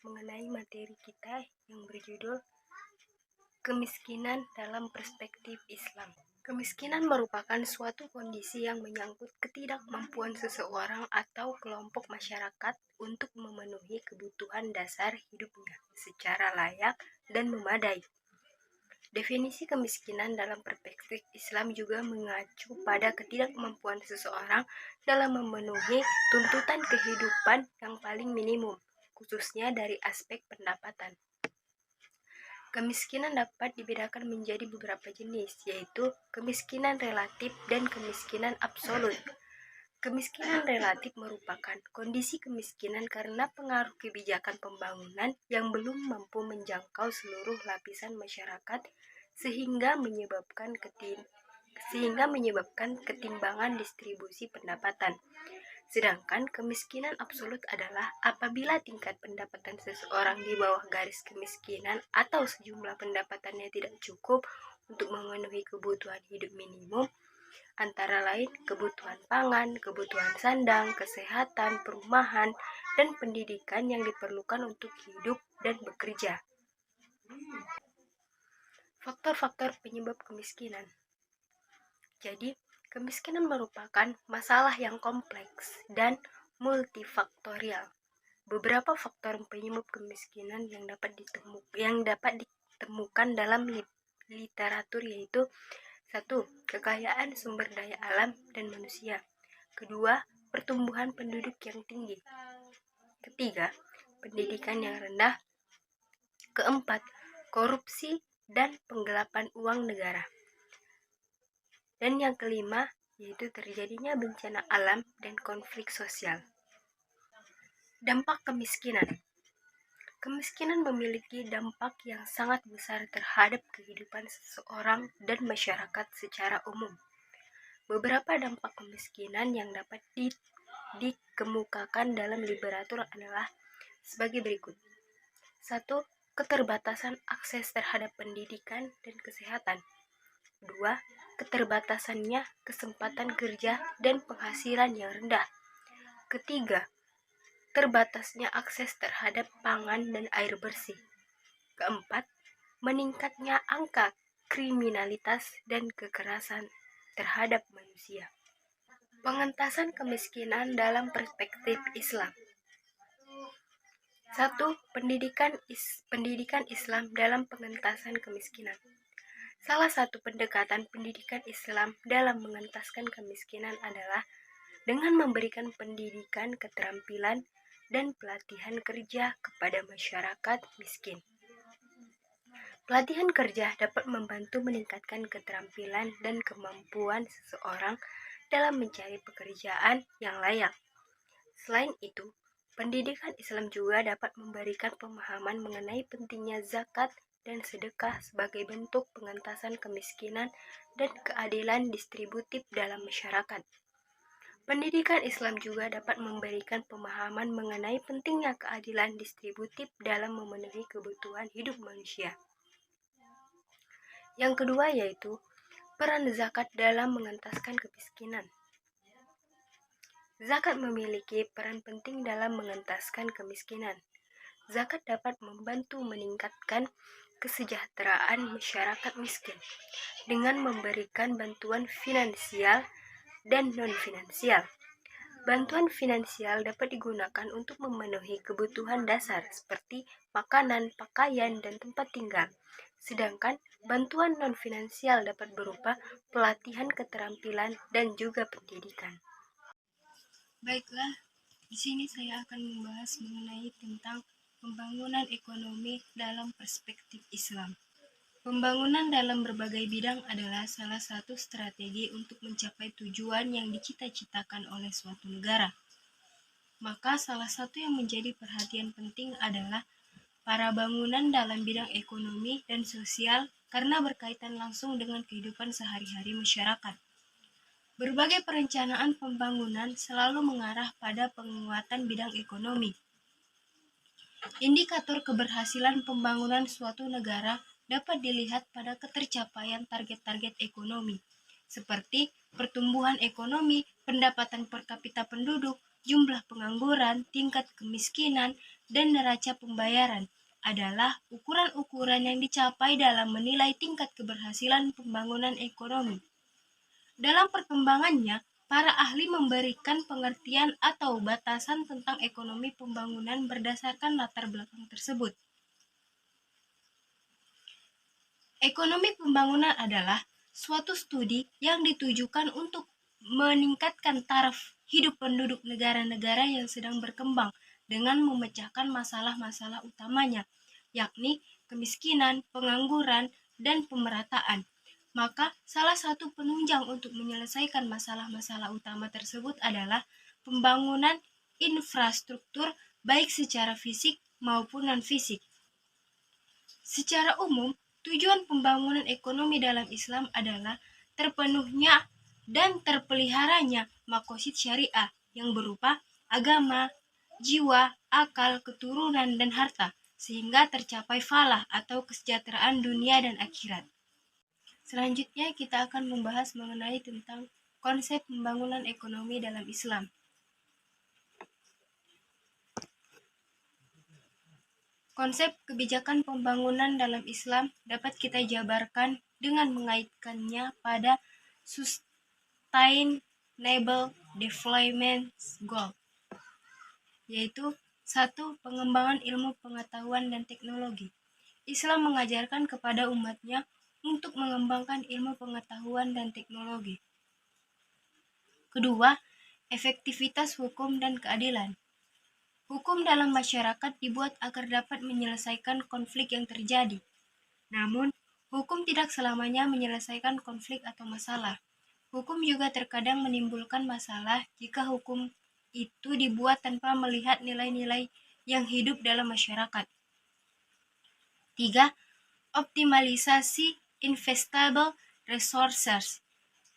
mengenai materi kita yang berjudul Kemiskinan dalam Perspektif Islam. Kemiskinan merupakan suatu kondisi yang menyangkut ketidakmampuan seseorang atau kelompok masyarakat untuk memenuhi kebutuhan dasar hidupnya secara layak dan memadai. Definisi kemiskinan dalam perspektif Islam juga mengacu pada ketidakmampuan seseorang dalam memenuhi tuntutan kehidupan yang paling minimum, khususnya dari aspek pendapatan. Kemiskinan dapat dibedakan menjadi beberapa jenis, yaitu kemiskinan relatif dan kemiskinan absolut. Kemiskinan relatif merupakan kondisi kemiskinan karena pengaruh kebijakan pembangunan yang belum mampu menjangkau seluruh lapisan masyarakat sehingga menyebabkan ketimbangan distribusi pendapatan. Sedangkan kemiskinan absolut adalah apabila tingkat pendapatan seseorang di bawah garis kemiskinan atau sejumlah pendapatannya tidak cukup untuk memenuhi kebutuhan hidup minimum, antara lain kebutuhan pangan, kebutuhan sandang, kesehatan, perumahan, dan pendidikan yang diperlukan untuk hidup dan bekerja. Faktor-faktor penyebab kemiskinan. Jadi, kemiskinan merupakan masalah yang kompleks dan multifaktorial. Beberapa faktor penyebab kemiskinan yang dapat ditemukan dalam literatur yaitu 1. Kekayaan sumber daya alam dan manusia. 2. Pertumbuhan penduduk yang tinggi. 3. Pendidikan yang rendah. 4. Korupsi dan penggelapan uang negara. Dan yang 5, yaitu terjadinya bencana alam dan konflik sosial. Dampak kemiskinan. Kemiskinan memiliki dampak yang sangat besar terhadap kehidupan seseorang dan masyarakat secara umum. Beberapa dampak kemiskinan yang dapat dikemukakan dalam literatur adalah sebagai berikut. 1. Keterbatasan akses terhadap pendidikan dan kesehatan. 2. Keterbatasannya kesempatan kerja dan penghasilan yang rendah. 3. Terbatasnya akses terhadap pangan dan air bersih. 4. Meningkatnya angka kriminalitas dan kekerasan terhadap manusia. Pengentasan kemiskinan dalam perspektif Islam. 1. Pendidikan Islam dalam pengentasan kemiskinan. Salah satu pendekatan pendidikan Islam dalam mengentaskan kemiskinan adalah dengan memberikan pendidikan keterampilan dan pelatihan kerja kepada masyarakat miskin. Pelatihan kerja dapat membantu meningkatkan keterampilan dan kemampuan seseorang dalam mencari pekerjaan yang layak. Selain itu, pendidikan Islam juga dapat memberikan pemahaman mengenai pentingnya zakat dan sedekah sebagai bentuk pengentasan kemiskinan dan keadilan distributif dalam masyarakat. Pendidikan Islam juga dapat memberikan pemahaman mengenai pentingnya keadilan distributif dalam memenuhi kebutuhan hidup manusia. Yang kedua yaitu peran zakat dalam mengentaskan kemiskinan. Zakat memiliki peran penting dalam mengentaskan kemiskinan. Zakat dapat membantu meningkatkan kesejahteraan masyarakat miskin dengan memberikan bantuan finansial dan non-finansial. Bantuan finansial dapat digunakan untuk memenuhi kebutuhan dasar seperti makanan, pakaian, dan tempat tinggal. Sedangkan bantuan non-finansial dapat berupa pelatihan keterampilan dan juga pendidikan. Baiklah, di sini saya akan membahas mengenai tentang pembangunan ekonomi dalam perspektif Islam. Pembangunan dalam berbagai bidang adalah salah satu strategi untuk mencapai tujuan yang dicita-citakan oleh suatu negara. Maka salah satu yang menjadi perhatian penting adalah para bangunan dalam bidang ekonomi dan sosial karena berkaitan langsung dengan kehidupan sehari-hari masyarakat. Berbagai perencanaan pembangunan selalu mengarah pada penguatan bidang ekonomi. Indikator keberhasilan pembangunan suatu negara dapat dilihat pada ketercapaian target-target ekonomi, seperti pertumbuhan ekonomi, pendapatan per kapita penduduk, jumlah pengangguran, tingkat kemiskinan, dan neraca pembayaran adalah ukuran-ukuran yang dicapai dalam menilai tingkat keberhasilan pembangunan ekonomi. Dalam perkembangannya, para ahli memberikan pengertian atau batasan tentang ekonomi pembangunan berdasarkan latar belakang tersebut. Ekonomi pembangunan adalah suatu studi yang ditujukan untuk meningkatkan taraf hidup penduduk negara-negara yang sedang berkembang dengan memecahkan masalah-masalah utamanya, yakni kemiskinan, pengangguran, dan pemerataan. Maka, salah satu penunjang untuk menyelesaikan masalah-masalah utama tersebut adalah pembangunan infrastruktur baik secara fisik maupun non-fisik. Secara umum, tujuan pembangunan ekonomi dalam Islam adalah terpenuhnya dan terpeliharanya makosid syariah yang berupa agama, jiwa, akal, keturunan, dan harta, sehingga tercapai falah atau kesejahteraan dunia dan akhirat. Selanjutnya kita akan membahas mengenai tentang konsep pembangunan ekonomi dalam Islam. Konsep kebijakan pembangunan dalam Islam dapat kita jabarkan dengan mengaitkannya pada Sustainable Development Goal, yaitu 1. Pengembangan ilmu pengetahuan dan teknologi. Islam mengajarkan kepada umatnya untuk mengembangkan ilmu pengetahuan dan teknologi. Kedua, efektivitas hukum dan keadilan. Hukum dalam masyarakat dibuat agar dapat menyelesaikan konflik yang terjadi. Namun, hukum tidak selamanya menyelesaikan konflik atau masalah. Hukum juga terkadang menimbulkan masalah jika hukum itu dibuat tanpa melihat nilai-nilai yang hidup dalam masyarakat. 3. Optimalisasi investable resources.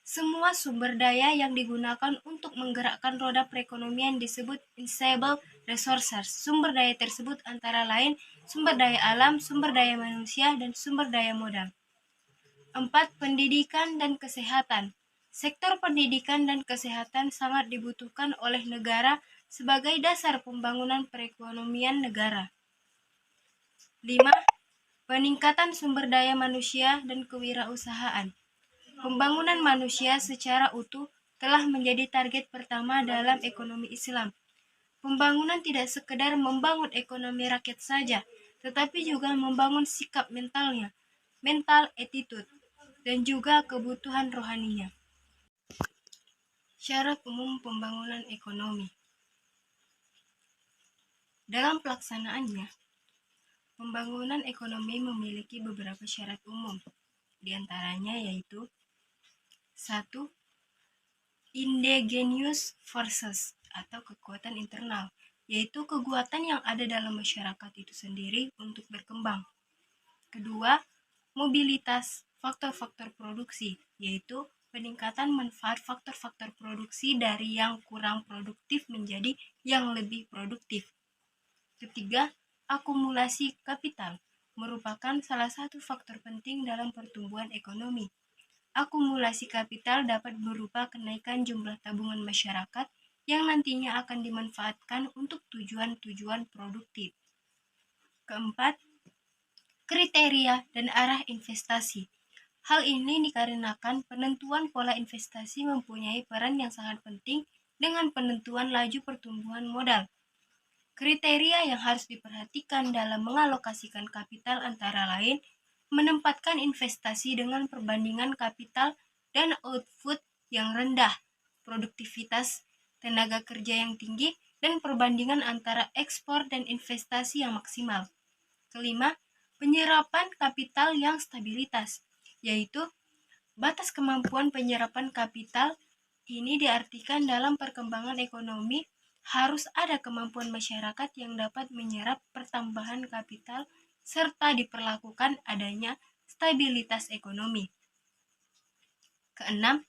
Semua sumber daya yang digunakan untuk menggerakkan roda perekonomian disebut investable resources. Sumber daya tersebut antara lain sumber daya alam, sumber daya manusia, dan sumber daya modal. 4. Pendidikan dan kesehatan. Sektor pendidikan dan kesehatan sangat dibutuhkan oleh negara sebagai dasar pembangunan perekonomian negara. 5. Peningkatan sumber daya manusia dan kewirausahaan. Pembangunan manusia secara utuh telah menjadi target pertama dalam ekonomi Islam. Pembangunan tidak sekedar membangun ekonomi rakyat saja, tetapi juga membangun sikap mentalnya, mental attitude, dan juga kebutuhan rohaninya. Syarat umum pembangunan ekonomi. Dalam pelaksanaannya, pembangunan ekonomi memiliki beberapa syarat umum, di antaranya yaitu 1. Indigenous forces atau kekuatan internal, yaitu kekuatan yang ada dalam masyarakat itu sendiri untuk berkembang. Kedua, mobilitas faktor-faktor produksi, yaitu peningkatan manfaat faktor-faktor produksi dari yang kurang produktif menjadi yang lebih produktif. Ketiga, akumulasi kapital merupakan salah satu faktor penting dalam pertumbuhan ekonomi. Akumulasi kapital dapat berupa kenaikan jumlah tabungan masyarakat yang nantinya akan dimanfaatkan untuk tujuan-tujuan produktif. Keempat, kriteria dan arah investasi. Hal ini dikarenakan penentuan pola investasi mempunyai peran yang sangat penting dengan penentuan laju pertumbuhan modal. Kriteria yang harus diperhatikan dalam mengalokasikan kapital antara lain menempatkan investasi dengan perbandingan kapital dan output yang rendah, produktivitas tenaga kerja yang tinggi, dan perbandingan antara ekspor dan investasi yang maksimal. Kelima, penyerapan kapital yang stabilitas, yaitu batas kemampuan penyerapan kapital ini diartikan dalam perkembangan ekonomi harus ada kemampuan masyarakat yang dapat menyerap pertambahan kapital serta diperlakukan adanya stabilitas ekonomi. Keenam,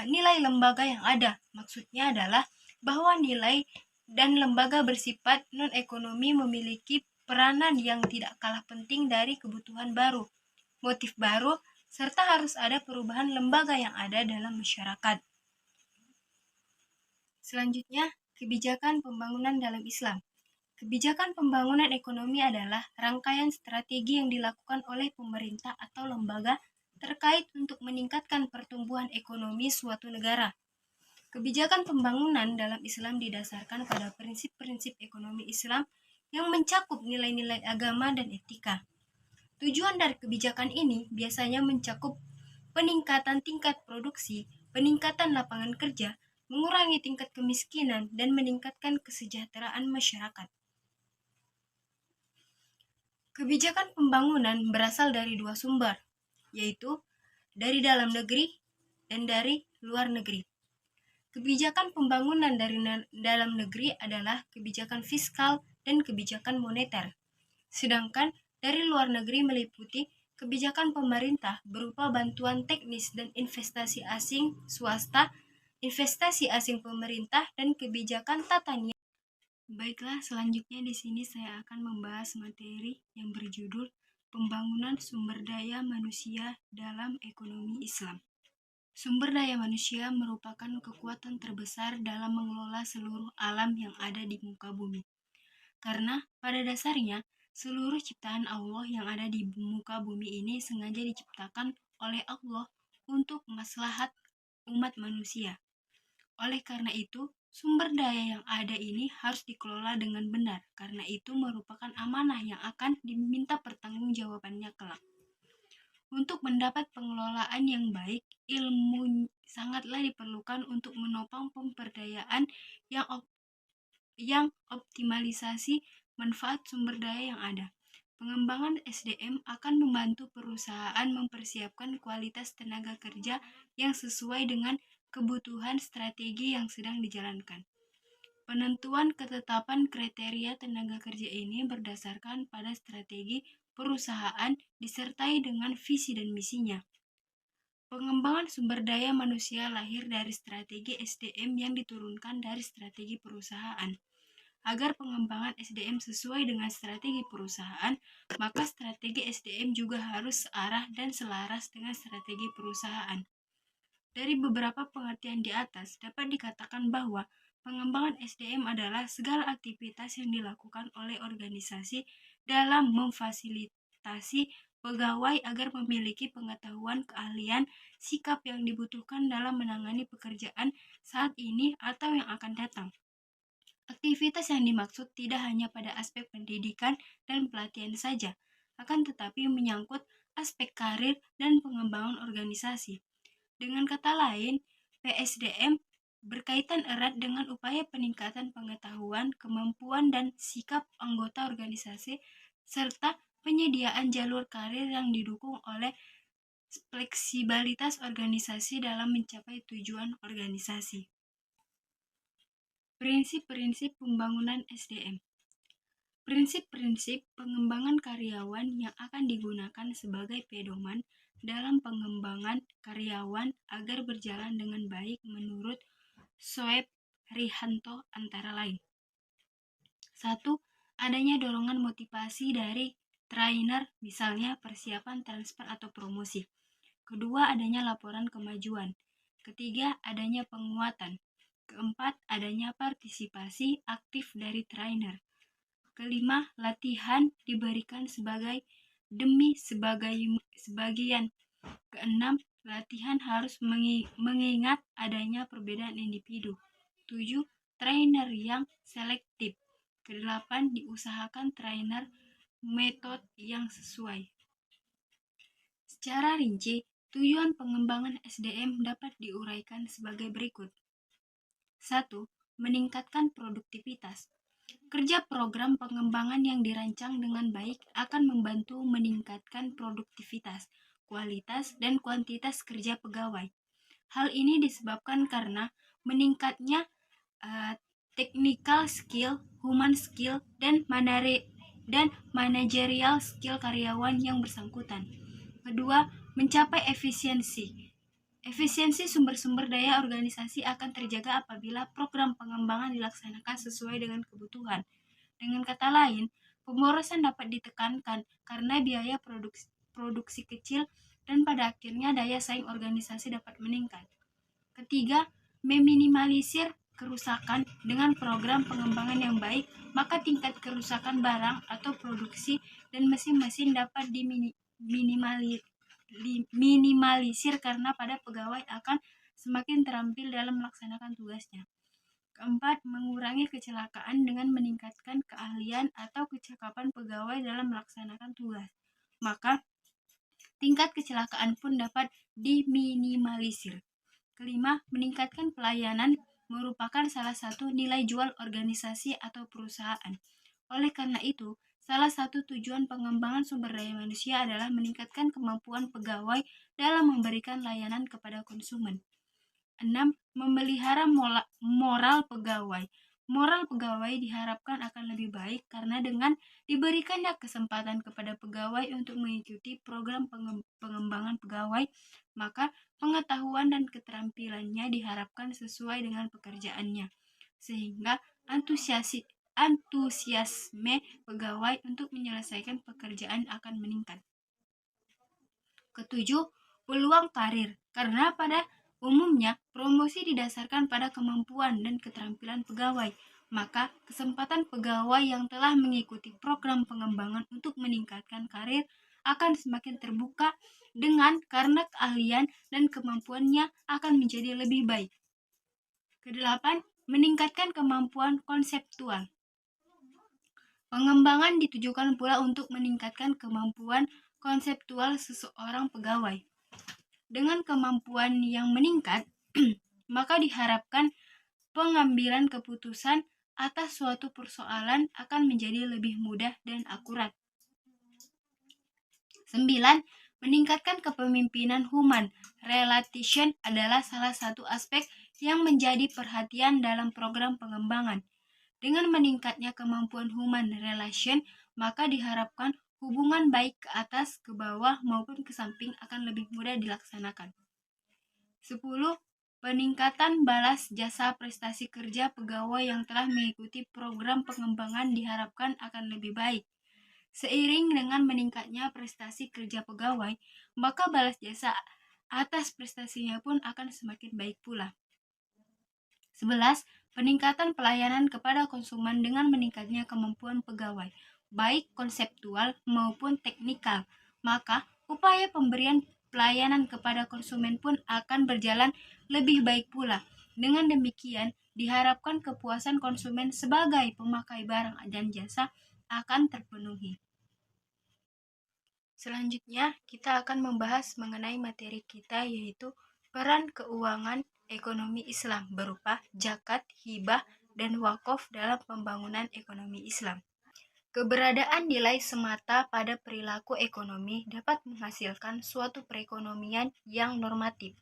nilai lembaga yang ada. Maksudnya adalah bahwa nilai dan lembaga bersifat non-ekonomi memiliki peranan yang tidak kalah penting dari kebutuhan baru, motif baru, serta harus ada perubahan lembaga yang ada dalam masyarakat. Selanjutnya, kebijakan pembangunan dalam Islam. Kebijakan pembangunan ekonomi adalah rangkaian strategi yang dilakukan oleh pemerintah atau lembaga terkait untuk meningkatkan pertumbuhan ekonomi suatu negara. Kebijakan pembangunan dalam Islam didasarkan pada prinsip-prinsip ekonomi Islam yang mencakup nilai-nilai agama dan etika. Tujuan dari kebijakan ini biasanya mencakup peningkatan tingkat produksi, peningkatan lapangan kerja, mengurangi tingkat kemiskinan, dan meningkatkan kesejahteraan masyarakat. Kebijakan pembangunan berasal dari dua sumber, yaitu dari dalam negeri dan dari luar negeri. Kebijakan pembangunan dari dalam negeri adalah kebijakan fiskal dan kebijakan moneter. Sedangkan dari luar negeri meliputi kebijakan pemerintah berupa bantuan teknis dan investasi asing swasta, investasi asing pemerintah, dan kebijakan tata niaga. Baiklah, selanjutnya di sini saya akan membahas materi yang berjudul Pembangunan Sumber Daya Manusia dalam Ekonomi Islam. Sumber daya manusia merupakan kekuatan terbesar dalam mengelola seluruh alam yang ada di muka bumi. Karena pada dasarnya, seluruh ciptaan Allah yang ada di muka bumi ini sengaja diciptakan oleh Allah untuk maslahat umat manusia. Oleh karena itu, sumber daya yang ada ini harus dikelola dengan benar, karena itu merupakan amanah yang akan diminta pertanggungjawabannya kelak. Untuk mendapat pengelolaan yang baik, ilmu sangatlah diperlukan untuk menopang pemberdayaan yang optimalisasi manfaat sumber daya yang ada. Pengembangan SDM akan membantu perusahaan mempersiapkan kualitas tenaga kerja yang sesuai dengan kebutuhan strategi yang sedang dijalankan. Penentuan ketetapan kriteria tenaga kerja ini berdasarkan pada strategi perusahaan disertai dengan visi dan misinya. Pengembangan sumber daya manusia lahir dari strategi SDM yang diturunkan dari strategi perusahaan. Agar pengembangan SDM sesuai dengan strategi perusahaan, maka strategi SDM juga harus searah dan selaras dengan strategi perusahaan. Dari beberapa pengertian di atas, dapat dikatakan bahwa pengembangan SDM adalah segala aktivitas yang dilakukan oleh organisasi dalam memfasilitasi pegawai agar memiliki pengetahuan, keahlian, sikap yang dibutuhkan dalam menangani pekerjaan saat ini atau yang akan datang. Aktivitas yang dimaksud tidak hanya pada aspek pendidikan dan pelatihan saja, akan tetapi menyangkut aspek karir dan pengembangan organisasi. Dengan kata lain, PSDM berkaitan erat dengan upaya peningkatan pengetahuan, kemampuan, dan sikap anggota organisasi, serta penyediaan jalur karir yang didukung oleh fleksibilitas organisasi dalam mencapai tujuan organisasi. Prinsip-prinsip pembangunan SDM. Prinsip-prinsip pengembangan karyawan yang akan digunakan sebagai pedoman dalam pengembangan karyawan agar berjalan dengan baik menurut Soeb Rihanto antara lain. 1. Adanya dorongan motivasi dari trainer, misalnya persiapan transfer atau promosi. Kedua, adanya laporan kemajuan. Ketiga, adanya penguatan. Keempat, adanya partisipasi aktif dari trainer. Kelima, latihan diberikan demi sebagian. Keenam, latihan harus mengingat adanya perbedaan individu. 7. Trainer yang selektif. Kedelapan, diusahakan trainer metode yang sesuai. Secara rinci, tujuan pengembangan SDM dapat diuraikan sebagai berikut. 1. Meningkatkan produktivitas. Kerja program pengembangan yang dirancang dengan baik akan membantu meningkatkan produktivitas, kualitas, dan kuantitas kerja pegawai. Hal ini disebabkan karena meningkatnya technical skill, human skill, dan managerial skill karyawan yang bersangkutan. Kedua, mencapai efisiensi. Efisiensi sumber-sumber daya organisasi akan terjaga apabila program pengembangan dilaksanakan sesuai dengan kebutuhan. Dengan kata lain, pemborosan dapat ditekankan karena biaya produksi kecil dan pada akhirnya daya saing organisasi dapat meningkat. Ketiga, meminimalisir kerusakan dengan program pengembangan yang baik, maka tingkat kerusakan barang atau produksi dan mesin-mesin dapat minimalisir karena pada pegawai akan semakin terampil dalam melaksanakan tugasnya. Keempat, mengurangi kecelakaan dengan meningkatkan keahlian atau kecakapan pegawai dalam melaksanakan tugas. Maka, tingkat kecelakaan pun dapat diminimalisir. Kelima, meningkatkan pelayanan merupakan salah satu nilai jual organisasi atau perusahaan. Oleh karena itu, salah satu tujuan pengembangan sumber daya manusia adalah meningkatkan kemampuan pegawai dalam memberikan layanan kepada konsumen. 6. Memelihara moral pegawai. Moral pegawai diharapkan akan lebih baik karena dengan diberikannya kesempatan kepada pegawai untuk mengikuti program pengembangan pegawai, maka pengetahuan dan keterampilannya diharapkan sesuai dengan pekerjaannya, sehingga antusiasme pegawai untuk menyelesaikan pekerjaan akan meningkat. Ketujuh, peluang karir. Karena pada umumnya, promosi didasarkan pada kemampuan dan keterampilan pegawai, maka kesempatan pegawai yang telah mengikuti program pengembangan untuk meningkatkan karir akan semakin terbuka karena keahlian dan kemampuannya akan menjadi lebih baik. Kedelapan, meningkatkan kemampuan konseptual. Pengembangan ditujukan pula untuk meningkatkan kemampuan konseptual seseorang pegawai. Dengan kemampuan yang meningkat, maka diharapkan pengambilan keputusan atas suatu persoalan akan menjadi lebih mudah dan akurat. 9. Meningkatkan kepemimpinan human. Relation adalah salah satu aspek yang menjadi perhatian dalam program pengembangan. Dengan meningkatnya kemampuan human relation, maka diharapkan hubungan baik ke atas, ke bawah, maupun ke samping akan lebih mudah dilaksanakan. 10. Peningkatan balas jasa prestasi kerja pegawai yang telah mengikuti program pengembangan diharapkan akan lebih baik. Seiring dengan meningkatnya prestasi kerja pegawai, maka balas jasa atas prestasinya pun akan semakin baik pula. 11. Peningkatan pelayanan kepada konsumen dengan meningkatnya kemampuan pegawai, baik konseptual maupun teknikal, maka upaya pemberian pelayanan kepada konsumen pun akan berjalan lebih baik pula. Dengan demikian, diharapkan kepuasan konsumen sebagai pemakai barang dan jasa akan terpenuhi. Selanjutnya, kita akan membahas mengenai materi kita, yaitu peran keuangan ekonomi Islam berupa zakat, hibah, dan wakaf dalam pembangunan ekonomi Islam. Keberadaan nilai semata pada perilaku ekonomi dapat menghasilkan suatu perekonomian yang normatif,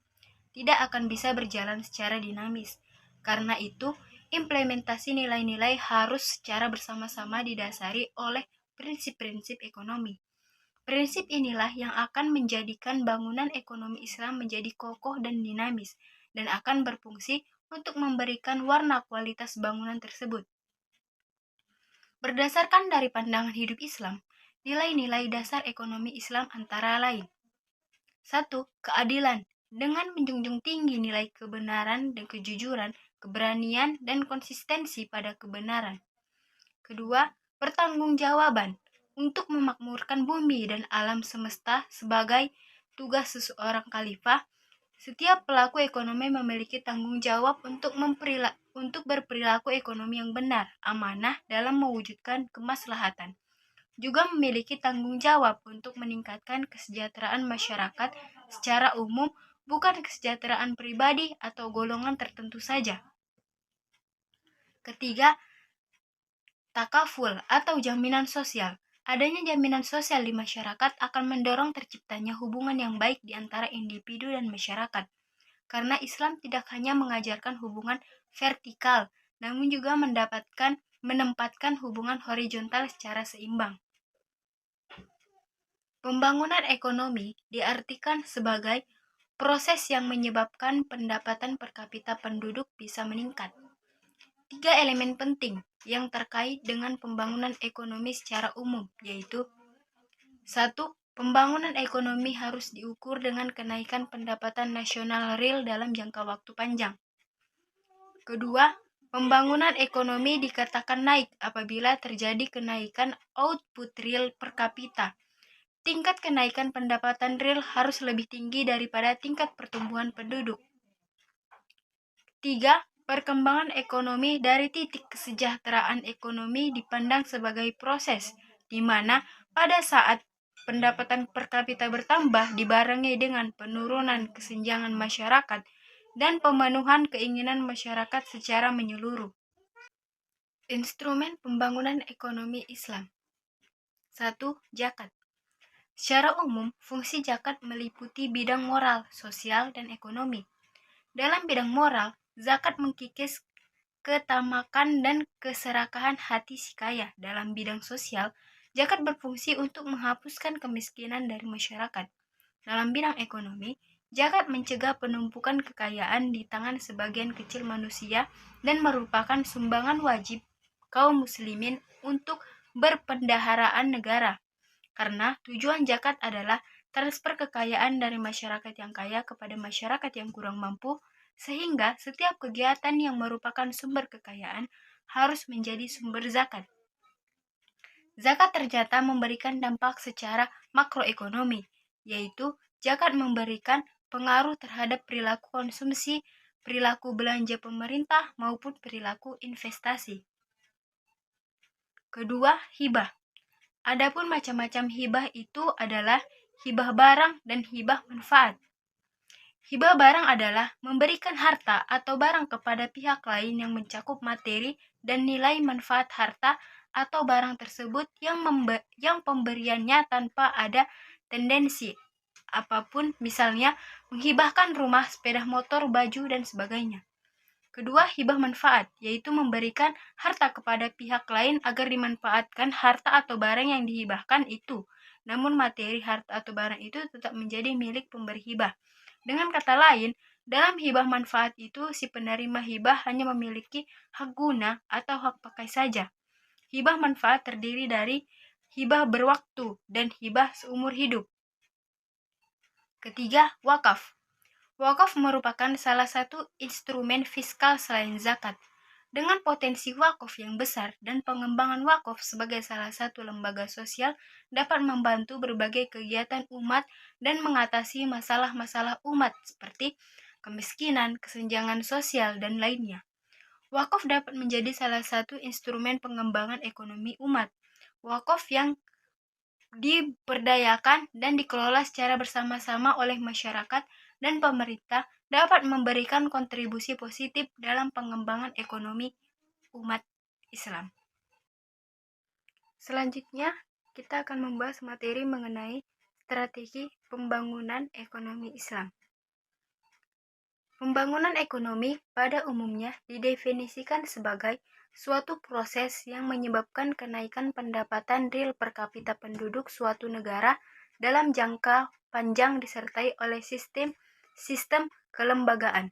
tidak akan bisa berjalan secara dinamis. Karena itu, implementasi nilai-nilai harus secara bersama-sama didasari oleh prinsip-prinsip ekonomi. Prinsip inilah yang akan menjadikan bangunan ekonomi Islam menjadi kokoh dan dinamis, dan akan berfungsi untuk memberikan warna kualitas bangunan tersebut. Berdasarkan dari pandangan hidup Islam, nilai-nilai dasar ekonomi Islam antara lain: 1. Keadilan, dengan menjunjung tinggi nilai kebenaran dan kejujuran, keberanian, dan konsistensi pada kebenaran. Kedua, pertanggungjawaban, untuk memakmurkan bumi dan alam semesta sebagai tugas seseorang khalifah. Setiap pelaku ekonomi memiliki tanggung jawab untuk berperilaku ekonomi yang benar, amanah dalam mewujudkan kemaslahatan. Juga memiliki tanggung jawab untuk meningkatkan kesejahteraan masyarakat secara umum, bukan kesejahteraan pribadi atau golongan tertentu saja. Ketiga, takaful atau jaminan sosial. Adanya jaminan sosial di masyarakat akan mendorong terciptanya hubungan yang baik di antara individu dan masyarakat. Karena Islam tidak hanya mengajarkan hubungan vertikal, namun juga menempatkan hubungan horizontal secara seimbang. Pembangunan ekonomi diartikan sebagai proses yang menyebabkan pendapatan per kapita penduduk bisa meningkat. 3 elemen penting yang terkait dengan pembangunan ekonomi secara umum, yaitu: 1. Pembangunan ekonomi harus diukur dengan kenaikan pendapatan nasional real dalam jangka waktu panjang. Kedua, Pembangunan ekonomi dikatakan naik apabila terjadi kenaikan output real per kapita. Tingkat kenaikan pendapatan real harus lebih tinggi daripada tingkat pertumbuhan penduduk. 3. Perkembangan ekonomi dari titik kesejahteraan ekonomi dipandang sebagai proses, di mana pada saat pendapatan per kapita bertambah dibarengi dengan penurunan kesenjangan masyarakat dan pemenuhan keinginan masyarakat secara menyeluruh. Instrumen pembangunan ekonomi Islam. 1. Zakat. Secara umum, fungsi zakat meliputi bidang moral, sosial, dan ekonomi. Dalam bidang moral, zakat mengkikis ketamakan dan keserakahan hati si kaya. Dalam bidang sosial, zakat berfungsi untuk menghapuskan kemiskinan dari masyarakat. Dalam bidang ekonomi, zakat mencegah penumpukan kekayaan di tangan sebagian kecil manusia dan merupakan sumbangan wajib kaum muslimin untuk berpendaharaan negara. Karena tujuan zakat adalah transfer kekayaan dari masyarakat yang kaya kepada masyarakat yang kurang mampu, sehingga setiap kegiatan yang merupakan sumber kekayaan harus menjadi sumber zakat. Zakat ternyata memberikan dampak secara makroekonomi, yaitu zakat memberikan pengaruh terhadap perilaku konsumsi, perilaku belanja pemerintah, maupun perilaku investasi. Kedua, hibah. Adapun macam-macam hibah itu adalah hibah barang dan hibah manfaat. Hibah barang adalah memberikan harta atau barang kepada pihak lain yang mencakup materi dan nilai manfaat harta atau barang tersebut yang pemberiannya tanpa ada tendensi apapun, misalnya menghibahkan rumah, sepeda motor, baju, dan sebagainya. Kedua, hibah manfaat, yaitu memberikan harta kepada pihak lain agar dimanfaatkan harta atau barang yang dihibahkan itu. Namun materi harta atau barang itu tetap menjadi milik pemberi hibah. Dengan kata lain, dalam hibah manfaat itu si penerima hibah hanya memiliki hak guna atau hak pakai saja. Hibah manfaat terdiri dari hibah berwaktu dan hibah seumur hidup. Ketiga, wakaf. Wakaf merupakan salah satu instrumen fiskal selain zakat. Dengan potensi wakaf yang besar dan pengembangan wakaf sebagai salah satu lembaga sosial dapat membantu berbagai kegiatan umat dan mengatasi masalah-masalah umat seperti kemiskinan, kesenjangan sosial, dan lainnya. Wakaf dapat menjadi salah satu instrumen pengembangan ekonomi umat. Wakaf yang diberdayakan dan dikelola secara bersama-sama oleh masyarakat dan pemerintah dapat memberikan kontribusi positif dalam pengembangan ekonomi umat Islam. Selanjutnya, kita akan membahas materi mengenai strategi pembangunan ekonomi Islam. Pembangunan ekonomi pada umumnya didefinisikan sebagai suatu proses yang menyebabkan kenaikan pendapatan real per kapita penduduk suatu negara dalam jangka panjang disertai oleh sistem kelembagaan.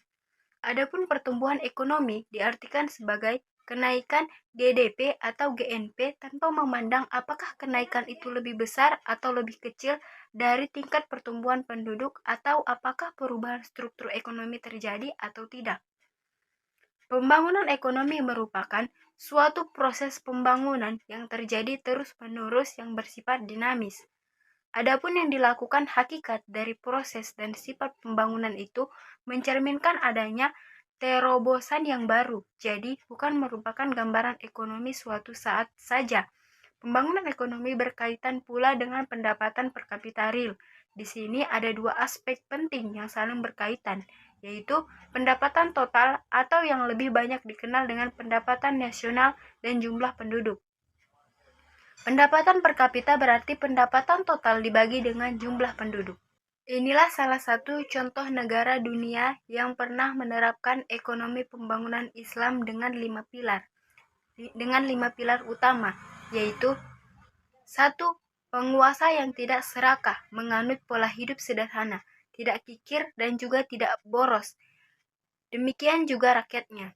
Adapun pertumbuhan ekonomi diartikan sebagai kenaikan GDP atau GNP tanpa memandang apakah kenaikan itu lebih besar atau lebih kecil dari tingkat pertumbuhan penduduk atau apakah perubahan struktur ekonomi terjadi atau tidak. Pembangunan ekonomi merupakan suatu proses pembangunan yang terjadi terus-menerus yang bersifat dinamis. Adapun yang dilakukan hakikat dari proses dan sifat pembangunan itu mencerminkan adanya terobosan yang baru, jadi bukan merupakan gambaran ekonomi suatu saat saja. Pembangunan ekonomi berkaitan pula dengan pendapatan per kapita real. Di sini ada dua aspek penting yang saling berkaitan, yaitu pendapatan total atau yang lebih banyak dikenal dengan pendapatan nasional dan jumlah penduduk. Pendapatan per kapita berarti pendapatan total dibagi dengan jumlah penduduk. Inilah salah satu contoh negara dunia yang pernah menerapkan ekonomi pembangunan Islam dengan 5 pilar utama, yaitu 1. Penguasa yang tidak serakah, menganut pola hidup sederhana, tidak kikir dan juga tidak boros. Demikian juga rakyatnya.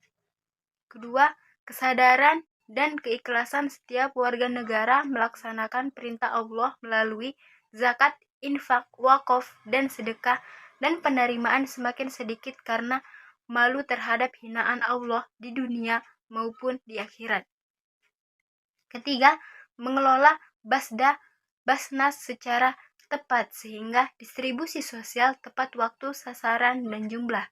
Kedua, kesadaran dan keikhlasan setiap warga negara melaksanakan perintah Allah melalui zakat, infak, wakaf, dan sedekah, dan penerimaan semakin sedikit karena malu terhadap hinaan Allah di dunia maupun di akhirat. Ketiga, mengelola basnas secara tepat sehingga distribusi sosial tepat waktu, sasaran, dan jumlah.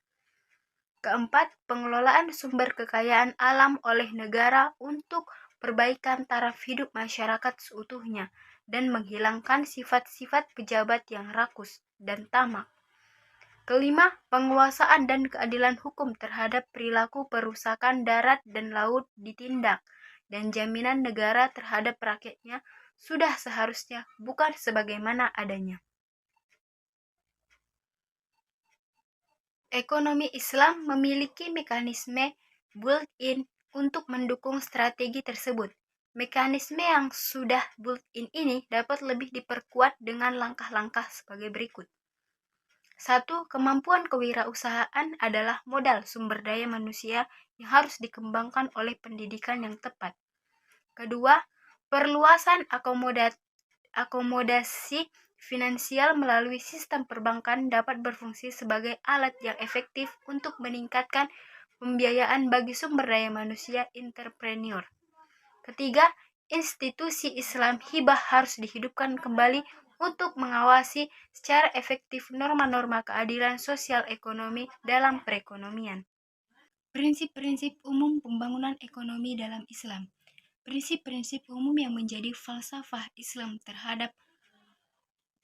Keempat, pengelolaan sumber kekayaan alam oleh negara untuk perbaikan taraf hidup masyarakat seutuhnya dan menghilangkan sifat-sifat pejabat yang rakus dan tamak. Kelima, penguasaan dan keadilan hukum terhadap perilaku perusakan darat dan laut ditindak, dan jaminan negara terhadap rakyatnya sudah seharusnya, bukan sebagaimana adanya. Ekonomi Islam memiliki mekanisme built-in untuk mendukung strategi tersebut. Mekanisme yang sudah built-in ini dapat lebih diperkuat dengan langkah-langkah sebagai berikut. 1. Kemampuan kewirausahaan adalah modal sumber daya manusia yang harus dikembangkan oleh pendidikan yang tepat. Kedua, perluasan akomodasi finansial melalui sistem perbankan dapat berfungsi sebagai alat yang efektif untuk meningkatkan pembiayaan bagi sumber daya manusia entrepreneur. Ketiga, institusi Islam hibah harus dihidupkan kembali untuk mengawasi secara efektif norma-norma keadilan sosial ekonomi dalam perekonomian. Prinsip-prinsip umum pembangunan ekonomi dalam Islam. Prinsip-prinsip umum yang menjadi falsafah Islam terhadap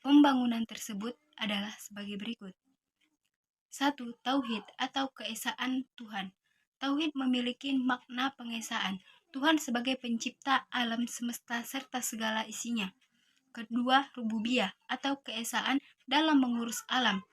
pembangunan tersebut adalah sebagai berikut. 1. Tauhid atau keesaan Tuhan. Tauhid memiliki makna pengesaan Tuhan sebagai pencipta alam semesta serta segala isinya. Kedua, rububiyah atau keesaan dalam mengurus alam,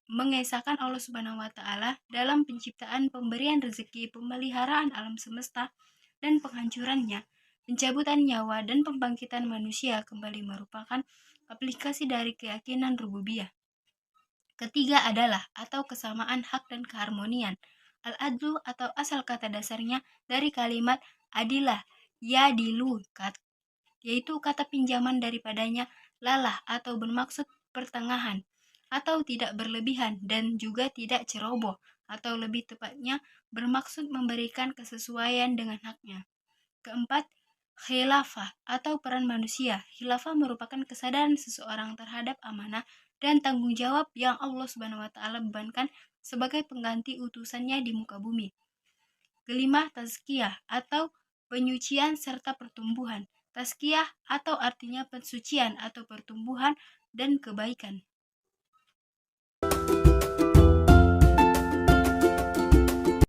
mengesahkan Allah Subhanahu wa taala dalam penciptaan, pemberian rezeki, pemeliharaan alam semesta dan penghancurannya, pencabutan nyawa dan pembangkitan manusia kembali merupakan aplikasi dari keyakinan rububiyah. Ketiga adalah atau kesamaan hak dan keharmonian. Al-adlu atau asal kata dasarnya dari kalimat adilah, yadilu, yaitu kata pinjaman daripadanya lalah atau bermaksud pertengahan atau tidak berlebihan dan juga tidak ceroboh atau lebih tepatnya bermaksud memberikan kesesuaian dengan haknya. Keempat, khilafah atau peran manusia. Khilafah merupakan kesadaran seseorang terhadap amanah dan tanggung jawab yang Allah Subhanahu wa taala bebankan sebagai pengganti utusannya di muka bumi. Kelima, tazkiyah atau penyucian serta pertumbuhan. Tazkiyah atau artinya pensucian atau pertumbuhan dan kebaikan.